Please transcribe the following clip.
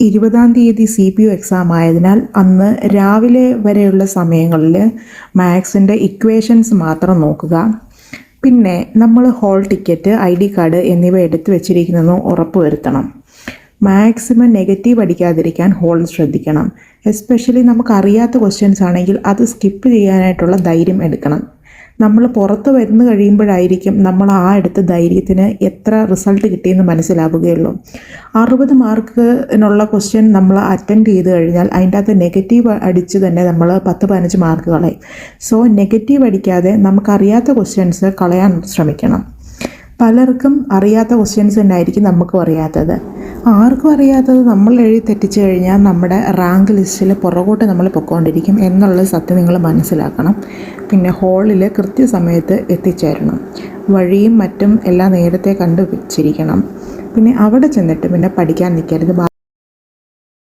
20-ാം തീയതി CPU exam ആയതിനാൽ അന്ന് രാവിലെ വരെയുള്ള സമയങ്ങളിൽ മാത്സിൻ്റെ ഇക്വേഷൻസ് മാത്രം നോക്കുക. പിന്നെ നമ്മൾ ഹോൾ ടിക്കറ്റ്, ID കാർഡ് എന്നിവ എടുത്തു വച്ചിരിക്കുന്നതെന്ന് ഉറപ്പുവരുത്തണം. മാക്സിമം നെഗറ്റീവ് അടിക്കാതിരിക്കാൻ ഹോൾ ശ്രദ്ധിക്കണം. എസ്പെഷ്യലി നമുക്കറിയാത്ത ക്വസ്റ്റ്യൻസ് ആണെങ്കിൽ അത് സ്കിപ്പ് ചെയ്യാനായിട്ടുള്ള ധൈര്യം എടുക്കണം. നമ്മൾ പുറത്ത് വരുന്നു കഴിയുമ്പോഴായിരിക്കും നമ്മൾ ആ എടുത്ത ധൈര്യത്തിന് എത്ര റിസൾട്ട് കിട്ടിയെന്ന് മനസ്സിലാവുകയുള്ളൂ. 60 മാർക്കിനുള്ള ക്വസ്റ്റ്യൻ നമ്മൾ അറ്റൻഡ് ചെയ്ത് കഴിഞ്ഞാൽ അതിൻ്റെ അകത്ത് നെഗറ്റീവ് അടിച്ച് തന്നെ നമ്മൾ 10-15 മാർക്ക് കളയും. സോ നെഗറ്റീവ് അടിക്കാതെ നമുക്കറിയാത്ത ക്വസ്റ്റ്യൻസ് കളയാൻ ശ്രമിക്കണം. പലർക്കും അറിയാത്ത ക്വസ്റ്റ്യൻസ് തന്നെ ആയിരിക്കും നമുക്കും അറിയാത്തത്. ആർക്കും അറിയാത്തത് നമ്മൾ എഴുതി തെറ്റിച്ച് കഴിഞ്ഞാൽ നമ്മുടെ റാങ്ക് ലിസ്റ്റിൽ പുറകോട്ട് നമ്മൾ പൊയ്ക്കൊണ്ടിരിക്കും എന്നുള്ള സത്യം നിങ്ങൾ മനസ്സിലാക്കണം. പിന്നെ ഹോളിൽ കൃത്യസമയത്ത് എത്തിച്ചേരണം. വഴിയും മറ്റും എല്ലാം നേരത്തെ കണ്ടു വെച്ചിരിക്കണം. പിന്നെ അവിടെ ചെന്നിട്ട് പിന്നെ പഠിക്കാൻ നിൽക്കരുത്.